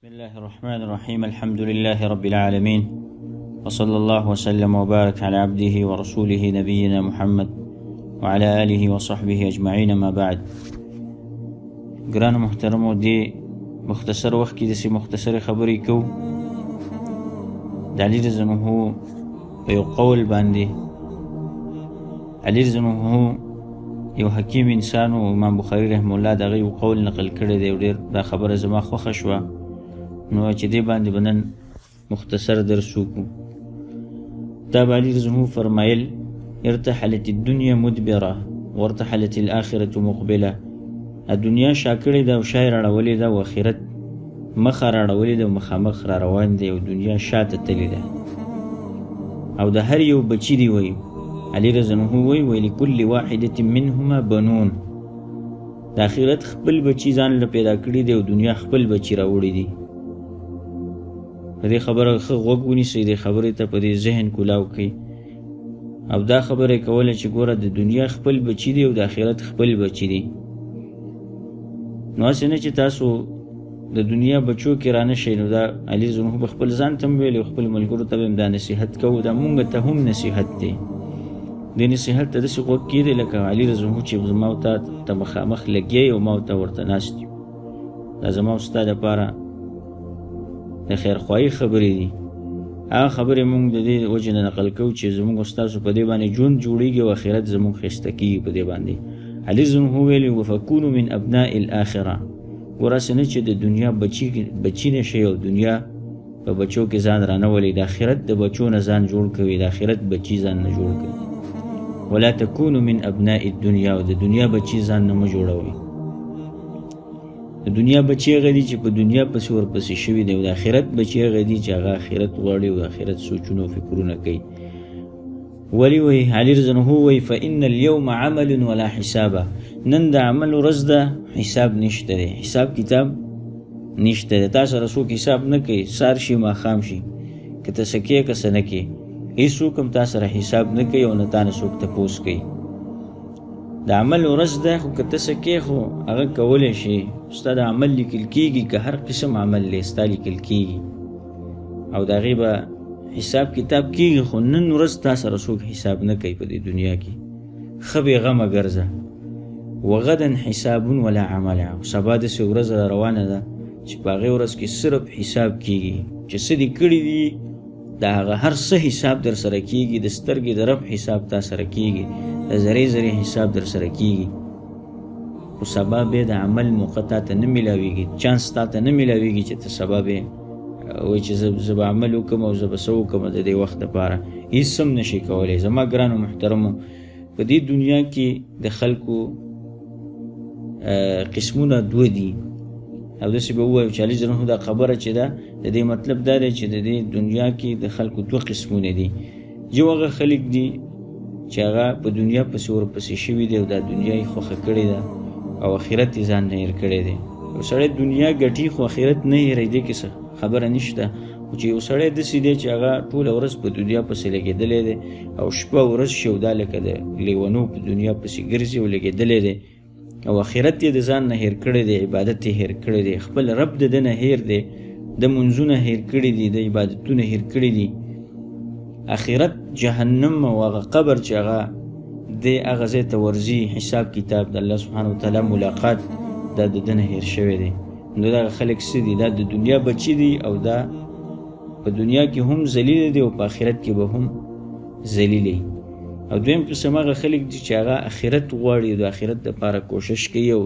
بسم الله الرحمن الرحيم. الحمد لله رب العالمين، وصلى الله وسلم وبارك على عبده ورسوله نبينا محمد وعلى آله وصحبه أجمعين. ما بعد. ګران محترمو، دی مختصر وخت کې داسې مختصر خبرې کوو د علي رضی الله عنه په یو قول باندې. علي رضی الله عنه یو حکیم انسان و. امام بخاری رحمه الله د هغه یو قول نقل کړی دی، ډېر دا خبره زما خوښه شوه، نو چې دې باندې به نن مختصر درس وکړو. دا به علي رضی الله عنه فرمایل: ارتحلت الدنيا مدبره وارتحلت الآخرة مقبله. دنیا شاکړې ده او شای راړولې ده، او آخرت مخه راړولې ده او مخامخ را روان دی، او دنیا شاته تللې ده. او د هر یو بچي دی وایي، علي رضی الله عنه وایي لکل واحدة منهما بنون. د آخرت خپل بچي ځان له پیدا کړي دی او دنیا خپل بچي راوړي دي. په دې خبره ښه غوږ ونیسئ، دې خبرې ته په دې ذهن کولاو کوي، او دا خبره کوله چې ګوره د دنیا خپل بچي دی او د آخرت خپل بچي دی. نو هسې نه چې تاسو د دنیا بچو کې رانه شئ. نو دا علي رضی الله عنه خپل ځان ته هم ویلي، خپل ملګرو ته هم دا نصیحت کوو، دا مونږ ته هم نصیحت دی. دې نصیحت ته داسې غوږ کېدی لکه علي رضی الله عنه چې زما او ته مخامخ لګیا او ما ته ورته ناست یو. دا زما او ستا دپاره د خیرخواهي خبرې دي. هغه خبرې مونږ د دې وجې نه نقل کوو چې زمونږ ستاسو په دې باندې ژوند جوړېږي او آخرت زمونږ ښایسته کېږي په دې باندې. علي رضی الله عنه ویلي: وفکونو من ابناء الاخره. وراسې نه چې د دنیا بچي نه شئ او دنیا په بچو کې ځان رانولئ، د آخرت د بچو نه ځان جوړ کوئ، د آخرت بچي ځان نه جوړ کوئ. ولا تکونو من ابناء الدنیا. او د دنیا بچي ځان نه مه جوړوئ. د دنیا بچي هغه دي چې په دنیا پسې ورپسې شوي دي، او د آخرت بچي هغه دي چې هغه آخرت غواړي او د آخرت سوچونه او فکرونه کوي. ولی وی علي رضی الله عنه وی: فإن اليوم عمل ولا حسابه. نن د عمل ورځ ده، حساب نشته دی، حساب کتاب نشته دی. تا سره څوک حساب نه کوي، سار شي ماښام شي، که ته څه کوې که څه نه کوې، هېڅوک هم تا سره حساب نه کوي او نه تا نه څوک تپوس کوي. د عمل ورځ ده، خو که ته څه کوې خو هغه کولی شي. ستا د عمل لیکل کېږي، که هر قسم عمل دی ستا لیکل کېږي او د هغې به حساب کتاب کېږي، خو نن ورځ تا سره څوک حساب نه کوي په دې دنیا کې. ښه بېغمه ګرځه. وغدا حساب ولا عمل. سبا داسې ورځ روانه ده چې په هغې ورځ کې صرف حساب کېږي چې څه دې کړي دي، د هغه هر څه حساب در سره کېږي. د سترګې د رب حساب تا سره کېږي، د ذرې ذرې حساب در سره کېږي. خو سبا بیا د عمل موقع تا ته نه میلاویږي، چانس تا ته نه میلاویږي چې ته سبا بیا وایي چې زه به عمل وکړم او زه به څه وکړم د دې وخت دپاره. هېڅ هم نشي کولی. زما ګرانو محترمو، په دې دنیا کې د خلکو قسمونه دوه دي. او داسې به ووایو چې علي رضی الله عنه دا خبره چې ده، د دې مطلب دا دی چې د دې دنیا کې د خلکو دوه قسمونه دي. یو هغه خلک دي چې هغه په دنیا پسې ورپسې شوي دي او دا دنیا یې خوښه کړې ده او آخرت یې ځان نه هېر کړی دی. یو سړی دنیا ګټي خو آخرت نه هېروي، دې کې څه خبره نشته. خو چې یو سړی داسې دی چې هغه ټوله ورځ په دنیا پسې لګېدلی دی او شپه ورځ شي او دا لکه د لیونو په دنیا پسې ګرځي او لګېدلی دی، او آخرت یې د ځان نه هېر کړی دی، عبادت یې هېر کړی دی، خپل رب د ده نه هېر دی، د منځونه هېر کړي دي، د عبادتونه هېر کړي دي. آخرت جهنم او هغه قبر چې هغه دی هغه ځای ته ورځي، حساب کتاب د الله سبحانه وتعالی ملاقات دا د ده نه هېر شوی دی. نو دغه خلک څه دي؟ دا د دنیا بچي دي او دا په دنیا کې هم ذلیله دي او په آخرت کې به هم ذلیلې. او دویم قسم هغه خلک دي چې هغه آخرت غواړي، د آخرت دپاره کوشش کوي او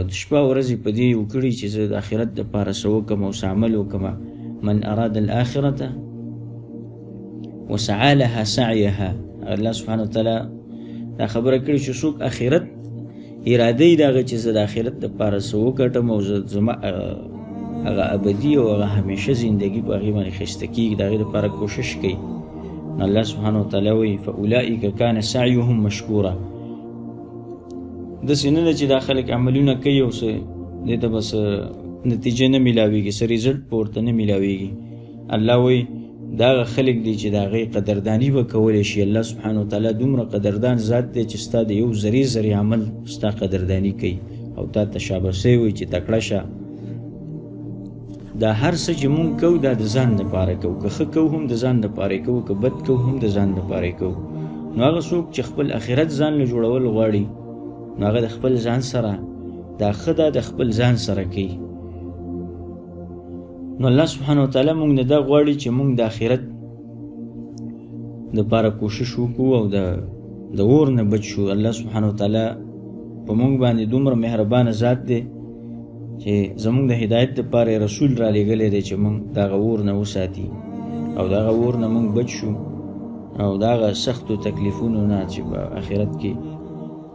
د شپه ورځې په دې وکړي چې زه د آخرت دپاره څه وکړم او څه عمل وکړم. من اراد الآخرة وسعى لها سعيها. الله سبحانه وتعالی دا خبره کړې چې څوک آخرت اراده یې د هغه چې زه د آخرت دپاره څه وګټم او زما هغه ابدي او هغه همیشه زندګي په هغې باندې ښایسته کېږي، د هغې دپاره کوشش کوي. نو الله سبحانه وتعالی وایي: فاولئک کان سعیهم مشکورا. داسې نه ده چې دا خلک عملونه کوي او څه دې ته بس نتیجه نه میلاویږي، څه ریزلټ په ورته نه میلاویږي. الله وایي دا هغه خلک دي چې د هغې قدرداني به کولی شي. الله سبحانه وتعالی دومره قدردان ذات دی چې ستا د یو ذرې ذرې عمل ستا قدرداني کوي او تا ته شاباسي وایي چې تکړه شه. دا هر څه چې مونږ کوو دا د ځان دپاره کوو، که ښه کوو هم د ځان دپاره کوو، که بد کوو هم د ځان دپاره کوو. نو هغه څوک چې خپل آخرت ځان له جوړول غواړي نو هغه د خپل ځان سره دا ښه ده د خپل ځان سره کوي. نو الله سبحانه وتعالی مونږ نه دا غواړي چې مونږ د آخرت دپاره کوشش وکړو او د اور نه بچ شو. الله سبحانه وتعالی په مونږ باندې دومره مهربانه ذات دی چې زمونږ د هدایت دپاره رسول را لېږلی دی چې مونږ دغه اور نه وساتي او دغه اور نه مونږ بچ شو او دغه سختو تکلیفونو نه چې په آخرت کې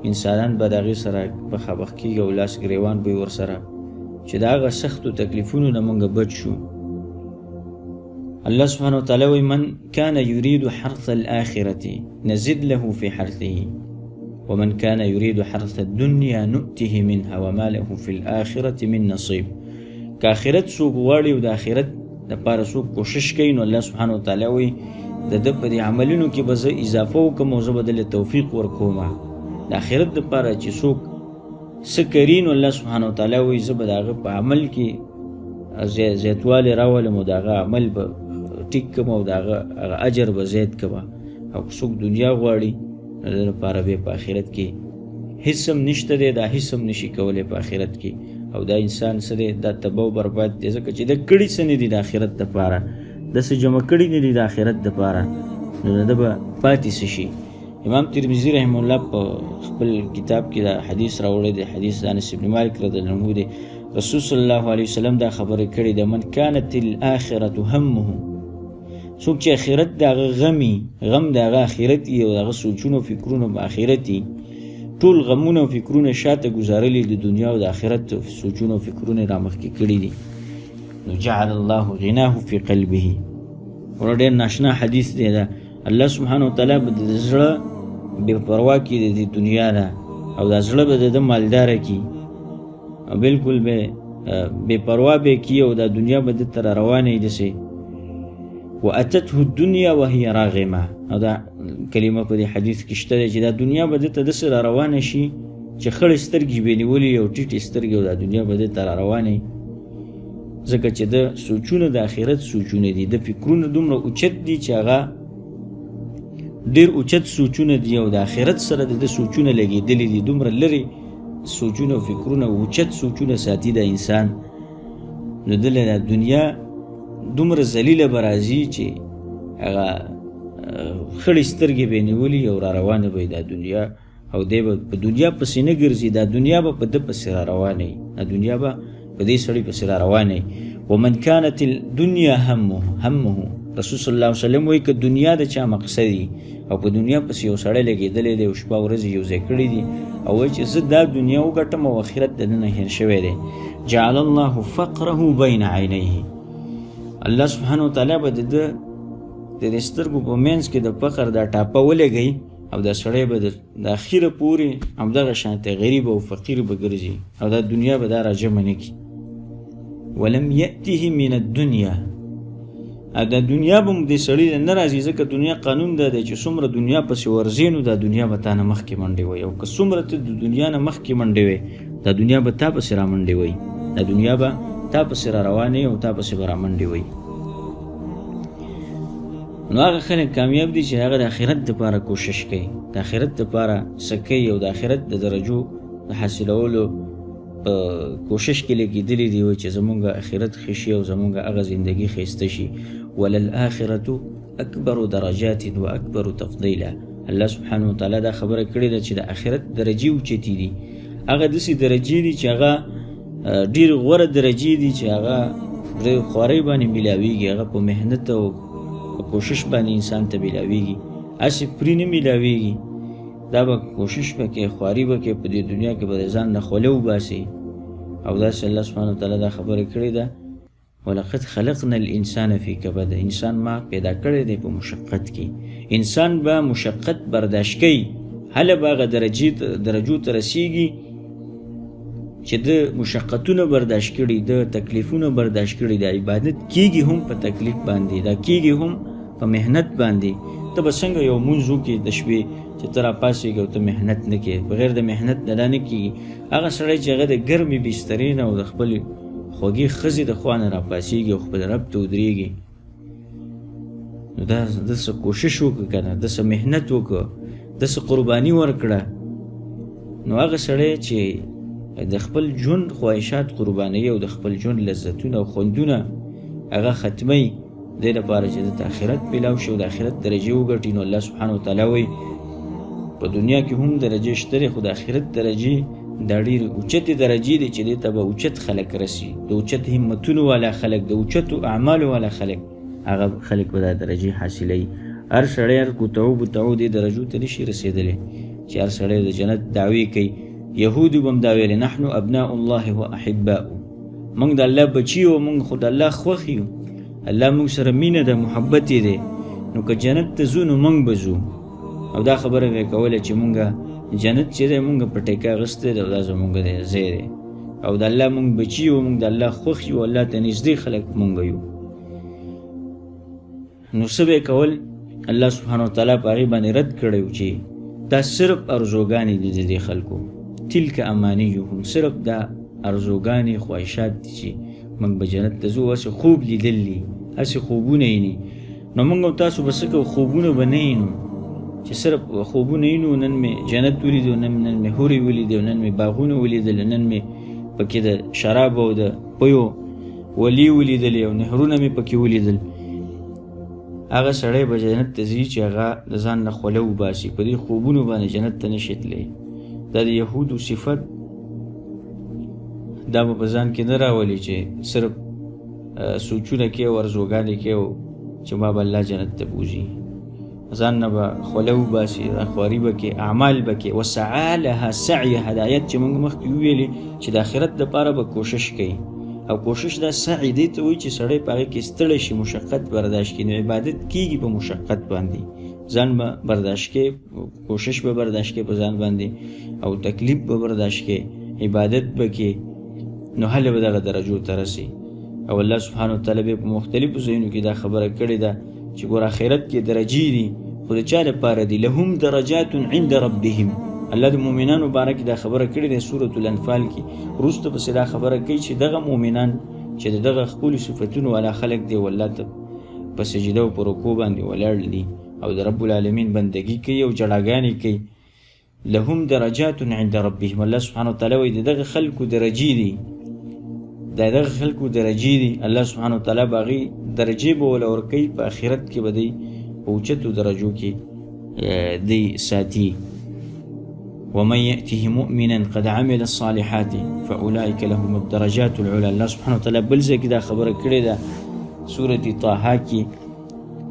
انسانان به د هغې سره مخامخ کېږي او لاس ګریوان به یې ورسره، چې د هغه سختو تکلیفونو نه مونږ بچ شو. الله سبحانه وتعالی وایي من کان یرید حرث الآخرة نزد له فی حرثه ومن كان يريد حرث الدنيا نؤته منها وما له في الآخرة من نصيب. که آخرت څوک غواړي او د آخرت دپاره څوک کوشش کوي نو الله سبحانه وتعالی وایي د ده په دې عملونو کې به زه اضافه وکړم او زه به دله توفیق ورکوم. د آخرت دپاره چې څوک څه کوي نو الله سبحانه وتعالی وایي زه به د هغه په عمل کې زیاتوالی راولم او د هغه عمل به ټیک کړم او د هغه اجر به زیات کړم. او که څوک دنیا غواړي د لپاره به په آخرت کې هیڅ هم نشته دی، دا هیڅ هم نشي کولی په آخرت کې. او دا انسان څه دی دا تباه و برباد دی، ځکه چې د کړي څه نه دي د آخرت دپاره، داسې جمع کړي نه دي د آخرت دپاره، نو د ده به پاتې څه شي. امام ترمذي رحمه الله په خپل کتاب کې دا حدیث راوړی دی، حدیث د انس بن مالک رضی الله عنه دی. رسول صلی الله علیه وسلم دا خبرې کړې ده من کانت الآخرة همه، څوک چې آخرت د هغه غم د هغه آخرت وي او د هغه سوچونه او فکرونه په آخرت وي، ټول غمونه او فکرونه شاته ګزارلي د دنیا او د آخرت سوچونه او فکرونه را مخکې کړي دي، نو جعل الله غناه فی قلبه. ورته ډېر ناشنا حدیث دی دا. الله سبحانه وتعالی به د زړه بې پروا کړي د دې دنیا نه او دا زړه به د ده مالداره کړي او بلکل به بې پروا به کړي او دا دنیا به ده ته را روانه وي داسې واتته الدنيا وهي راغمه. او دا کلمه په دې حدیث کې شته دی چې دا دنیا به ده ته داسې را روانه شي چې خړې سترګې به یې نیولې او ټیټې سترګې او دا دنیا به ده ته را روانه وي، ځکه چې د سوچونه د آخرت سوچونه دي، د فکرونه دومره اوچت دي چې هغه ډېر اوچت سوچونه دي او د آخرت سره د ده سوچونه لګېدلي دي، دومره لرې سوچونه او فکرونه اوچت سوچونه ساتي د انسان. نو دله د دنیا دومره ذلیله به راځي چې هغه خړې سترګې به یې نیولي او را روانه به دا دنیا او دی به په دنیا پسې نه ګرځي، دا دنیا به په ده پسې را روانه وي، دا دنیا به په دې سړي پسې را روانه وي. ومن کانت الدنیا همه رسول صلی الله علیه وسلم وایي که دنیا د چا مقصد وي او په دنیا پسې یو سړی لګېدلی دی او شپه ورځې یو ځای کړي دي او وایي چې زه دا دنیا وګټم او آخرت د ده نه هېر شوی دی، جعل الله فقره بین عینیه. الله سبحانه وتعالی به د ده د دې سترګو په منځ کې د فقر دا ټاپه ولګوي او دا سړی به د اخره پورې همدغه شانته غریب او فقیر به ګرځي او دا دنیا به دا راجمع نه کړي. ولم یأته من الدنیا، او دا دنیا به دې سړي نه راځي، ځکه دنیا قانون دا دی چې څومره دنیا پسې ورځې نو دا دنیا به تا نه مخکې منډې وي، او که څومره ته د دنیا نه مخکې منډې وي دا دنیا به تا پسې را منډې وي، دا دنیا به تا پسې را روانې او تا پسې به را منډې وي. نو هغه خلک کامیاب دي چې هغه د آخرت دپاره کوشش کوي، د آخرت دپاره څه کوي او د آخرت د درجو د حاصلولو په کوشش کې لګېدلي دي چې زمونږ آخرت ښه شي او زمونږ هغه زندګي ښایسته شي. وللآخرة اکبر درجات و اکبر تفضیلا. الله سبحانه وتعالی دا خبره کړې ده چې د آخرت درجې اوچتې دي، هغه داسې درجې دي چې هغه ډېر غوره درجې دي چې هغه ډېر خوارۍ باندې میلاویږي، هغه په محنت او په کوشش باندې انسان ته میلاویږي، هسې پرې نه میلاویږي. دا به کوشش وکړي، خواري به کوي، په دې دنیا کې به د ځان نه خوله وباسي. او داسې الله سبحانه وتعالی دا خبره کړې ده ولقد خلقنا الانسان فی کبد، انسان ما پیدا کړی دی په مشقت کې. انسان به مشقت برداشت کوي، هله به هغه درجو ته رسیږي چې د مشقتونه برداشت کړي، د تکلیفونه برداشت کړي، د عبادت کیږي هم په تکلیف باندې، دا کیږي هم په محنت باندې. ته به څنګه یو مونځ وکړې د شپې چې ته راپاڅېږې او ته محنت نه کوې، بغیر د محنت نه دا نه کېږي. هغه سړی چې هغه د ګرمې بسترې نه او د خپلې خوږې ښځې د خوا نه راپاڅېږي او خپل رب ته ودرېږي، نو دا داسې کوشش وکړه که نه، داسې محنت وکړه، داسې قرباني ورکړه، نو هغه سړی چې د خپل ژوند خواهشات قربانوي او د خپل ژوند لذتونه او خوندونه هغه ختموي دې لپاره چې د آخرت پیلاو شي او د آخرت درجې وګټي، نو الله سبحانه وتعالی وایي په دنیا کې هم درجې شته دي، خو د آخرت درجې دا ډېرې اوچتې درجې دي چې دې ته به اوچت خلک رسي، د اوچت همتونو والا خلک، د اوچتو اعمالو والا خلک، هغه خلک به دا درجې حاصلوي. هر سړی هر بوتعو دې درجو ته نشي رسېدلی چې هر سړی د جنت دعوې کوي. یهودو به هم دا ویلې نحنو ابناء الله و احباؤه، موږ د الله بچي یو، موږ خو د الله خوښ یو، الله موږ سره مینه ده، محبت یې دی، نو که جنت ته ځو نو موږ به ځو. او دا خبره به یې کوله چې موږ جنت چې دی موږ په ټیکه اخیستی دی او دا زموږ دی ځای دی، او د الله موږ بچي یو، موږ د الله خوښ یو، الله ته نږدې خلک موږ یو. نو څه به یې کول؟ الله سبحانه وتعالی په هغې باندې رد کړی و چې دا صرف ارزوګانې دي د دې خلکو، تلک امانیهم، صرف دا ارزوګانې خواهشات دي چې موږ به جنت ته ځو، هسې خوب لیدل دي، هسې خوبونه یې نو موږ او تاسو به څه کوو؟ خوبونه به نه یینو چې صرف خوبونه یینو، نن مې جنت ولیدو، نن مې حورې ولیدو، نن مې باغونه ولیدل، نن مې پکې د شراب او د پیو ولی ولیدلې او نهرونه مې پکې ولیدل. هغه سړی به جنت ته ځي چې هغه د ځان نه خوله وباسي، په دې خوبونو باندې جنت ته نشي تللی. دا د یهودو صفت دا به په ځان کې نه راولي چې صرف سوچونه کې او ارزوګانې کې او چې ما به الله جنت ته بوځي، ځان نه به خوله وباسي، خواري به کې، اعمال به کې. وسعی لها سعیها، د آیت چې موږ مخکې وویلې چې د آخرت دپاره به کوشش کوي، او کوشش دا سعی دی ته وایي چې سړی په هغې کې ستړی شي، مشقت برداشت کړي. نو عبادت کېږي په مشقت باندې، ځان به برداشت کې، کوشش به برداشت کې په ځان باندې، او تکلیف به برداشت کې، عبادت به کې، نو هله به دغه درجو ته رسي. او الله سبحانه وتعالی به په مختلفو ځایونو کې دا خبره کړې ده چې ګوره آخرت کې درجې دي، خو د چا لپاره دي؟ لهم درجات عند ربهم. الله د مؤمنانو باره کې دا خبره کړې ده سورة الانفال کې، وروسته پسې دا خبره کوي چې دغه مؤمنان چې د دغه خپلو صفتونو والا خلک دی، والله ته په سجده او په رکوع باندې ولاړ دي او د رب العالمین بندګي کوي او جړاګانې کوي. لهم درجات عند ربهم، الله سبحانه وتعالی وایي د دغه خلکو درجې دي، د دغه خلکو درجې دي، الله سبحانه وتعالی به هغې درجې به وله ورکوي، په آخرت کې به دی په اوچتو درجو کې دی ساتي. ومن يأته مؤمنا قد عمل الصالحات فأولئك لهم الدرجات العلى. الله سبحانه وتعالی بل ځای کې دا خبره کړې ده سورة طه کې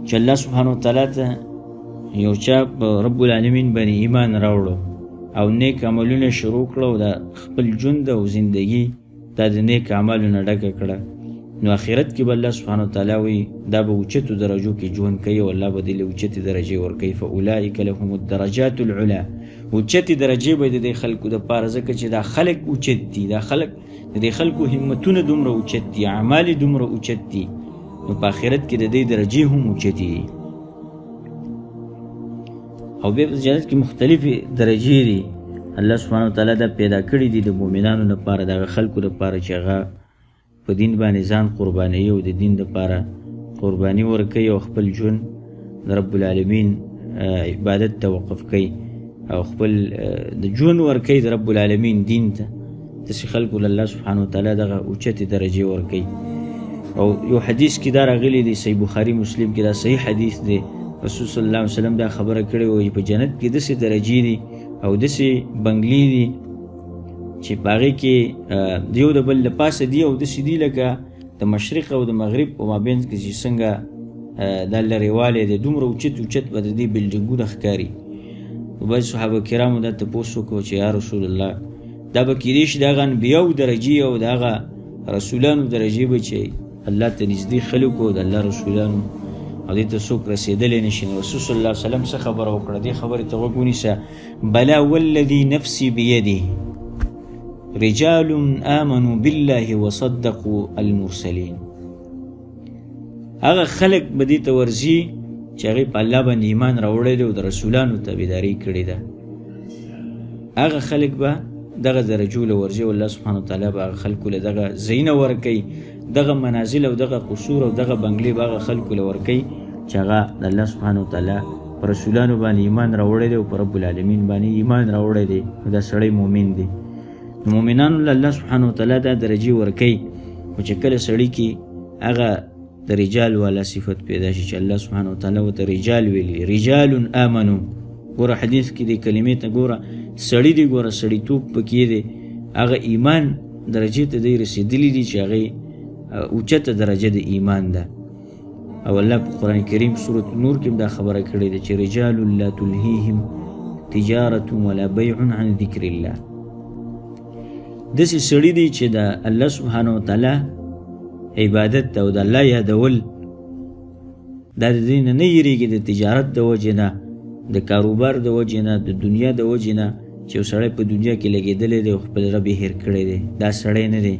چې الله سبحانه وتعالی ته یو چا په رب العالمین باندې ایمان راوړو او نیک عملونه شروع کړه او د خپل ژوند او زندگی دا د نیک اعمالو نه ډکه کړه، نو آخرت کې به الله سبحانه وتعالی وایي دا به اوچتو درجو کې ژوند کوي او الله به دې له اوچتې درجې ورکوي. فاولئک لهم الدرجات العلی، اوچتې درجې به د دې خلکو دپاره، ځکه چې دا خلک اوچت دي، دا خلک د دې خلکو همتونه دومره اوچت دي، اعمال یې دومره اوچت دي، نو په آخرت کې د دې درجې هم اوچتې دي. او بیا په جنت کې مختلفې درجې دي، الله سبحانه وتعالی دا پیدا کړي دي د مؤمنانو لپاره، دغه خلکو لپاره چې هغه په دین باندې ځان قربانوي او د دین لپاره قرباني ورکوي او خپل ژوند د رب العالمین عبادت ته وقف کوي او خپل د ژوند ورکوي د رب العالمین دین ته. داسې خلکو له الله سبحانه وتعالی دغه اوچتې درجې ورکوي. او یو حدیث کې دا راغلی دی، صحیح بخاري مسلم کې دا صحیح حدیث دی، رسول صلی الله علیه وسلم دا خبره کړې وایي په جنت کې داسې درجې دي او داسې بنګلې دي چې په هغې کې د یو د بل له پاسه دي او داسې دي لکه د مشرق او د مغرب په مابین کې چې څنګه دا لرېوالی دی، دومره اوچت اوچت به د دې بلډینګونه ښکاري. نو بعضې صحابه کرامو دا تپوس وکړو چې یا رسول الله دا به کیدای شي د هغه انبیاو درجې او د هغه رسولانو درجې به چې الله ته نږدې خلکو د الله رسولانو او دې ته څوک رسېدلی نه شي. نو رسول صلی الله علیه وسلم څه خبره وکړه؟ دې خبرې ته غوږ ونیسه. بلا والذي نفسي بيده رجال آمنوا بالله وصدقوا المرسلين. هغه خلک به دې ته ورځي چې هغې په الله باندې ایمان راوړی دی او د رسولانو تابعداري کړې ده. هغه خلک به دغه درجو له ورځي الله سبحانه وتعالی به خلکو له دغه زینه ورکوي، دغه منازل او دغه قصور او دغه بنګلې به خلکو له ورکوي چې هغه د الله سبحانه وتعالی پر رسولانو باندې ایمان راوړی دی او پر رب العالمین باندې ایمان راوړی دی، دا سړی مؤمن دی. نو مؤمنانو له الله سبحانه وتعالی دا درجې ورکوي، خو چې کله سړي کې هغه د رجال والا صفت پیدا شي چې الله سبحانه وتعالی ورته رجال ویلي، رجال آمنو. ګوره حدیث کې دې کلمې ته ګوره، سړي دی ګوره سړیتوب پکې دی، هغه ایمان درجې ته دی رسېدلی دي چې هغې اوچته درجه د ایمان ده. او الله په قرآن کریم سورة نور کې دا خبره کړې ده چې رجال لا تلهیهم تجارة ولا بیع عن ذکر الله. داسې سړي دی چې د الله سبحانه وتعالی عبادت او د الله یادول دا د دې نه یریږي، د تجارت د وجې نه، د کاروبار د وجې نه، د دنیا د وجې نه چې یو سړی په دنیا کې لګېدلی دی او خپل رب یې هېر کړی دی، دا سړی نه دی.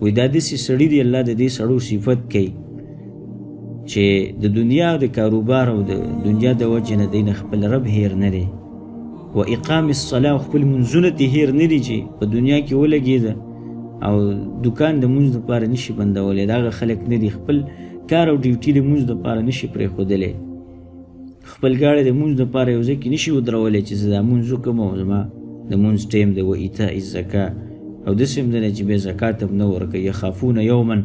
وایي دا داسې سړي دی الله د دې سړو صفت کوي چې د دنیا او د کاروبار او د دنیا د وجې نه دی نه خپل رب هېر نه دی. و اقام الصلاة، خپل منځونه ته هېر نه دي چې په دنیا کې ولګېده او دکان د مونځ دپاره نشي بندولی، د هغه خلک نه دي خپل کار او ډیوټي د مونځ دپاره نشي پرېښودلی، خپل ګاډی د مونځ دپاره یو ځای کې نشي ودرولی چې زه دا مونځ وکړم او زما د مونځ ټیم دی. و ایتاء الزکا، او داسې هم دی چې بیا زکات هم نه ورکوي. یخافون یوما،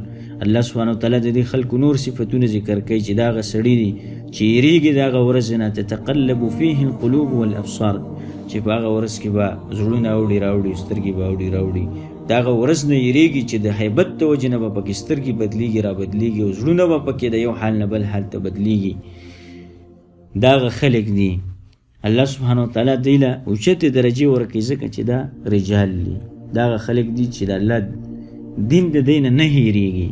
الله سبحانه وتعالی د دې خلکو نور صفتونه ذکر کوي چې دا هغه سړي دي چې یېرېږي د هغه ورځ نه، تتقلب فیه القلوب والابصار، چې په هغه ورځ کې به زړونه اوړي راوړي، سترګې به اوړي راوړي، د هغه ورځ نه یېرېږي چې د هیبت د وجې نه به پکې سترګې بدلېږي را بدلېږي او زړونه به پکې د یو حال نه بل حال ته بدلېږي. دا هغه خلک دي الله سبحانه وتعالی دوی له اوچتې درجې ورکوي ځکه چې دا رجال دي، دا هغه خلک دي چې د الله دین د دوی نه هېرېږي.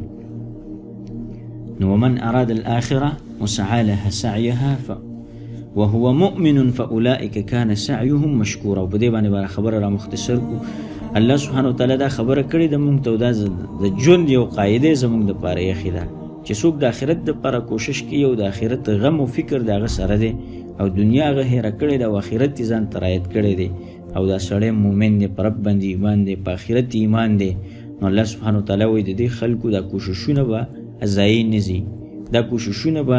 نو ومن اراد الآخرة وسعى لها سعيها وهو مؤمن فأولئك كان سعيهم مشكورا. او په دې باندې به خبره را مختصر کو. الله سبحانه وتعالی دا خبره کړې ده مونږ ته، دا د ژوند یو قاعده زمونږ دپاره ایښې ده چې څوک د آخرت دپاره کوشش کوي او د آخرت غم او فکر د هغه سره دی او دنیا هغه هېره کړې ده او آخرت یې ځان ته رایت کړی دی او دا سړی مؤمن دی، په رب باندې ایمان دی، په آخرت ایمان دی. نو الله سبحانه وتعالی وایي د دې خلکو دا کوششونه به ضایع نه ځي، دا کوششونه به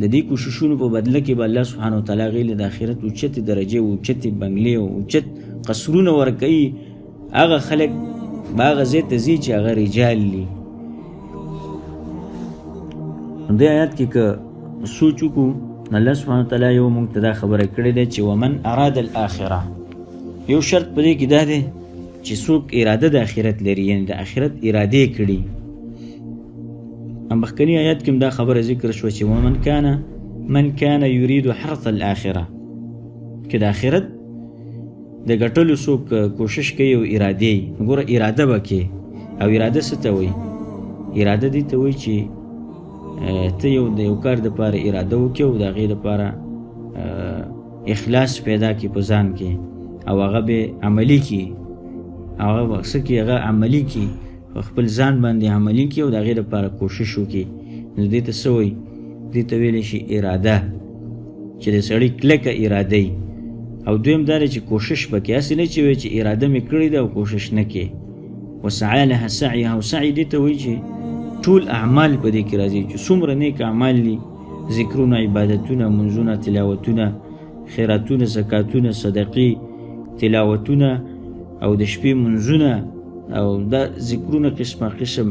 د دې کوششونو په بدله کې به الله سبحانه وتعالی هغې له د آخرت اوچتې درجې او اوچتې بنګلې او اوچت قصرونه ورکوي. هغه خلک به هغه ځای ته ځي چې هغه رجال دي. دې آیات کې که سوچ وکړو الله سبحانه وتعالی یو موږ ته دا خبره کړې ده چې ومن اراد الآخرة، یو شرط په دې کې دا دی چې څوک اراده د آخرت لري، یعنی د آخرت اراده یې کړي. مخکني آیات کې دا خبره ذکر شوه چې من کان یرید حرث الآخرة، که د آخرت د ګټلو څوک کوشش کوي او اراده یې، ګوره اراده به کې. او اراده څه ته وایي؟ اراده دې ته وایي چې ته د یو کار دپاره اراده وکړې او د هغې دپاره اخلاص پیدا کړي په ځان کې او هغه به عملي کړي، هغه به څه کړي؟ هغه عملي کړي، خپل ځان باندې عملي کړي او د هغې دپاره کوشش وکړي. نو دې ته څه وایي؟ دې ته ویلی شي اراده، چې د سړي کلکه اراده وي. او دویم دا دی چې کوشش پکې، هسې نه چې وایي چې اراده مې کړې ده او کوشش نه کوي. وسعی لها سعیها، او سعی دې ته وایي چې ټول اعمال په دې کې راځي، چې څومره نیک اعمال دي، ذکرونه، عبادتونه، منځونه، تلاوتونه، خیراتونه، زکاتونه، صدقې، تلاوتونه او د شپې منځونه او دا ذکرونه قسمه قسم،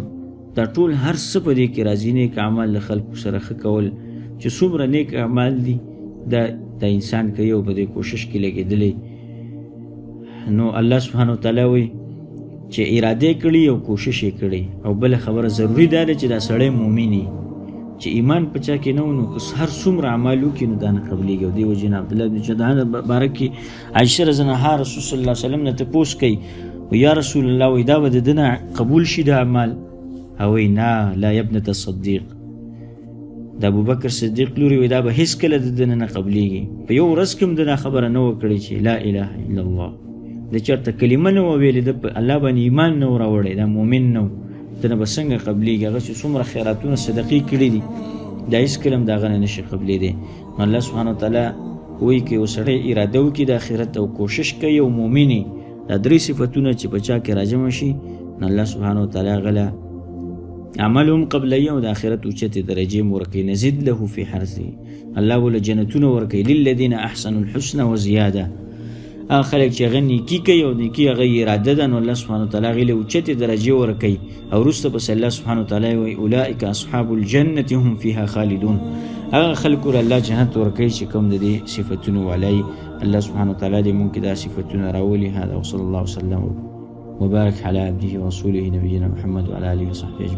دا ټول هر څه په دې کې راځي. نیک اعمال له خلکو سره ښه کول، چې څومره نیک اعمال دي دا انسان کوي او په دې کوشش کې لګېدلی. نو الله سبحانه وتعالی وایي چې اراده یې کړي او کوشش یې کړي. او بله خبره ضروري دا ده چې دا سړی مؤمن وي، چې ایمان په چا کې نه و نو که هر څومره اعمال وکړي نو دا نه قبلېږي. او دې وجې نه عبدالله بن جدعان باره کې عایشه رضی الله عنها رسول صلی الله علیه وسلم نه تپوس کوي، یا رسول الله وایي دا به د ده نه قبول شي دا اعمال؟ او وایي نه، لا یبنة الصدیق، د ابوبکر صدیق لوري وایي دا به هېڅکله د ده نه قبلېږي. په یو ورځ کې هم د دا خبره نه وه کړې چې لا اله الا الله، د چېرته کلمه نه وه ویلې، د په الله باندې ایمان نه و راوړی، دا مؤمن نه و، د نه به څنګه قبلېږي؟ هغه چې څومره خیراتونه صدقې کړي دي دا هېڅکله هم د هغه نه نشي قبلېدی. نو الله سبحانه وتعالی وایي که یو سړی اراده وکړي د آخرت او کوشش کوي او مؤمن دا 3 صفتونه چې په چا کې راجمع شي نو الله سبحانه وتعالی غلا عملهم قبليه او د آخرت اوچته درجه ورکړي. نزيد له فی حرثه، الله ول جنتونه ورکړي. للذین احسنوا الحسنى وزیاده، خلک چې غنی کی کوي او نیکی غیر اراده ده نو الله سبحانه وتعالی غیله اوچته درجه ورکړي. او رسته بس الله سبحانه وتعالی وی اولئک اصحاب الجنه هم فيها خالدون، هغه خلکو الله جنت ورکړي چې کوم د دې صفاتونه ولای. الله سبحانه وتعالی دې مونږ دا صفاتونه راولي. هذا وصلى الله وسلم وبارك على عبده ورسوله نبينا محمد وعلى اله وصحبه اجمعين.